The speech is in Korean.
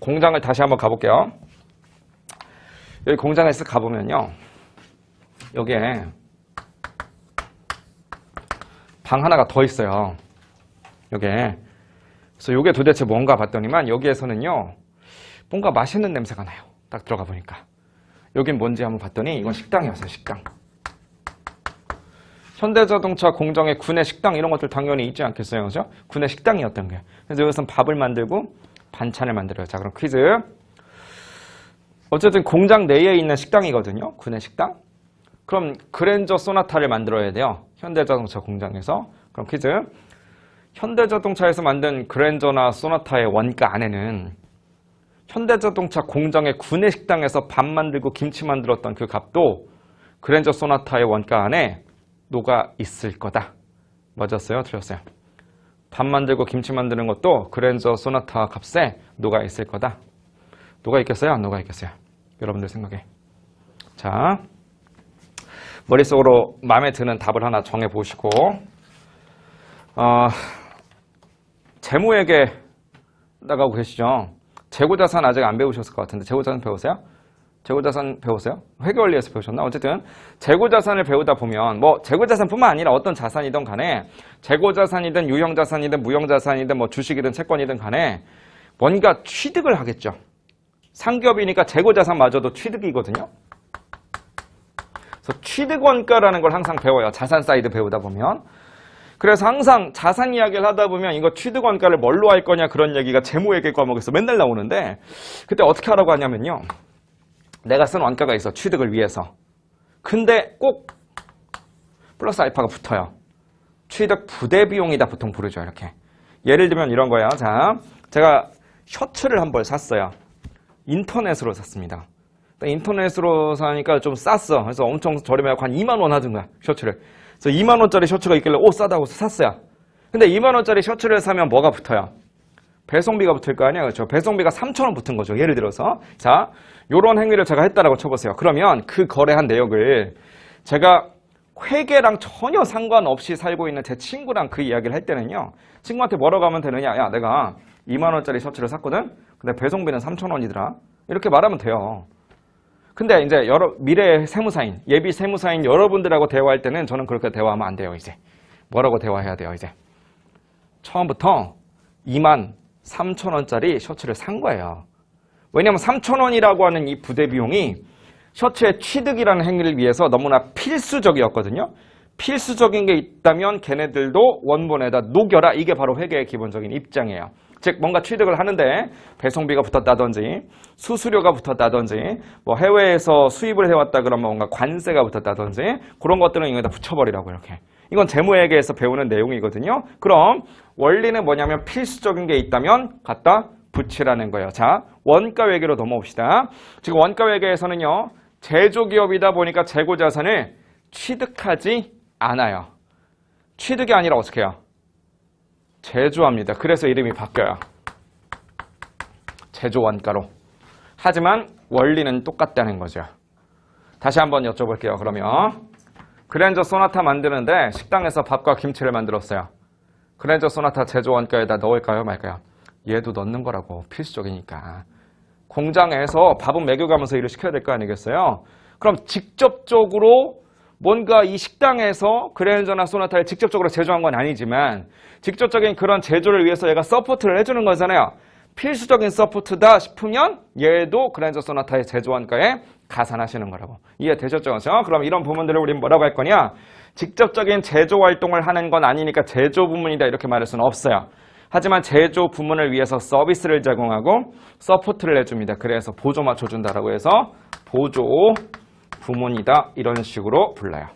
공장을 다시 한번 가볼게요. 여기 공장에서 가보면요. 여기에 방 하나가 더 있어요. 여기에. 그래서 이게 도대체 뭔가 봤더니만 여기에서는요. 뭔가 맛있는 냄새가 나요. 딱 들어가 보니까. 여긴 뭔지 한번 봤더니 이건 식당이었어요. 식당. 현대자동차 공정의 구내 식당 이런 것들 당연히 있지 않겠어요. 그죠? 구내 식당이었던 게. 그래서 여기서는 밥을 만들고 반찬을 만들어요. 자, 그럼 퀴즈. 어쨌든 공장 내에 있는 식당이거든요. 구내 식당. 그럼 그랜저 소나타를 만들어야 돼요. 현대자동차 공장에서. 그럼 퀴즈. 현대자동차에서 만든 그랜저나 소나타의 원가 안에는 현대자동차 공장의 구내 식당에서 밥 만들고 김치 만들었던 그 값도 그랜저 소나타의 원가 안에 녹아 있을 거다. 맞았어요? 틀렸어요? 밥 만들고 김치 만드는 것도 그랜저 소나타 값에 녹아 있을 거다. 녹아 있겠어요? 안 녹아 있겠어요? 여러분들 생각에. 자, 머릿속으로 마음에 드는 답을 하나 정해보시고 재무회계 나가고 계시죠? 재고자산 아직 안 배우셨을 것 같은데 재고자산 배우세요? 재고자산 배우세요? 회계원리에서 배우셨나? 어쨌든 재고자산을 배우다 보면 뭐 재고자산뿐만 아니라 어떤 자산이든 간에 재고자산이든 유형자산이든 무형자산이든 뭐 주식이든 채권이든 간에 뭔가 취득을 하겠죠. 상기업이니까 재고자산마저도 취득이거든요. 그래서 취득원가라는 걸 항상 배워요. 자산 사이드 배우다 보면. 그래서 항상 자산 이야기를 하다 보면 이거 취득원가를 뭘로 할 거냐 그런 얘기가 재무회계 과목에서 맨날 나오는데 그때 어떻게 하라고 하냐면요. 내가 쓴 원가가 있어. 취득을 위해서. 근데 꼭 플러스 알파가 붙어요. 취득 부대 비용이다 보통 부르죠. 이렇게. 예를 들면 이런 거예요. 자, 제가 셔츠를 한 벌 샀어요. 인터넷으로 샀습니다. 인터넷으로 사니까 좀 쌌어. 그래서 엄청 저렴해서 한 2만 원 하던가 셔츠를. 그래서 2만 원짜리 셔츠가 있길래 싸다고 샀어요. 근데 2만 원짜리 셔츠를 사면 뭐가 붙어요? 배송비가 붙을 거 아니에요. 그렇죠? 배송비가 3,000원 붙은 거죠. 예를 들어서. 자, 요런 행위를 제가 했다라고 쳐보세요. 그러면 그 거래한 내역을 제가 회계랑 전혀 상관없이 살고 있는 제 친구랑 그 이야기를 할 때는요. 친구한테 뭐라고 하면 되느냐. 야, 내가 2만 원짜리 셔츠를 샀거든? 근데 배송비는 3,000원이더라. 이렇게 말하면 돼요. 근데 이제 미래 세무사인, 예비 세무사인 여러분들하고 대화할 때는 저는 그렇게 대화하면 안 돼요, 이제. 뭐라고 대화해야 돼요, 이제. 처음부터 2만 3,000원짜리 셔츠를 산 거예요. 왜냐면 3,000원이라고 하는 이 부대 비용이 셔츠의 취득이라는 행위를 위해서 너무나 필수적이었거든요. 필수적인 게 있다면 걔네들도 원본에다 녹여라. 이게 바로 회계의 기본적인 입장이에요. 즉 뭔가 취득을 하는데 배송비가 붙었다든지 수수료가 붙었다든지 뭐 해외에서 수입을 해왔다 그러면 뭔가 관세가 붙었다든지 그런 것들은 여기다 붙여버리라고 이렇게. 이건 재무회계에서 배우는 내용이거든요. 그럼 원리는 뭐냐면 필수적인 게 있다면 갖다 붙이라는 거예요. 자, 원가회계로 넘어옵시다. 지금 원가회계에서는요. 제조기업이다 보니까 재고자산을 취득하지 않아요. 취득이 아니라 어떻게 해요? 제조합니다. 그래서 이름이 바뀌어요. 제조원가로. 하지만 원리는 똑같다는 거죠. 다시 한번 여쭤볼게요. 그러면 그랜저 소나타 만드는데 식당에서 밥과 김치를 만들었어요. 그랜저 소나타 제조원가에다 넣을까요? 말까요? 얘도 넣는 거라고. 필수적이니까. 공장에서 밥은 먹여가면서 일을 시켜야 될 거 아니겠어요? 그럼 직접적으로 뭔가 이 식당에서 그랜저나 소나타를 직접적으로 제조한 건 아니지만 직접적인 그런 제조를 위해서 얘가 서포트를 해주는 거잖아요. 필수적인 서포트다 싶으면 얘도 그랜저 소나타의 제조원가에 가산하시는 거라고. 이해되셨죠? 그럼 이런 부분들을 우리는 뭐라고 할 거냐? 직접적인 제조 활동을 하는 건 아니니까 제조 부문이다 이렇게 말할 수는 없어요. 하지만 제조 부문을 위해서 서비스를 제공하고 서포트를 해줍니다. 그래서 보조 맞춰준다라고 해서 보조 부문이다 이런 식으로 불러요.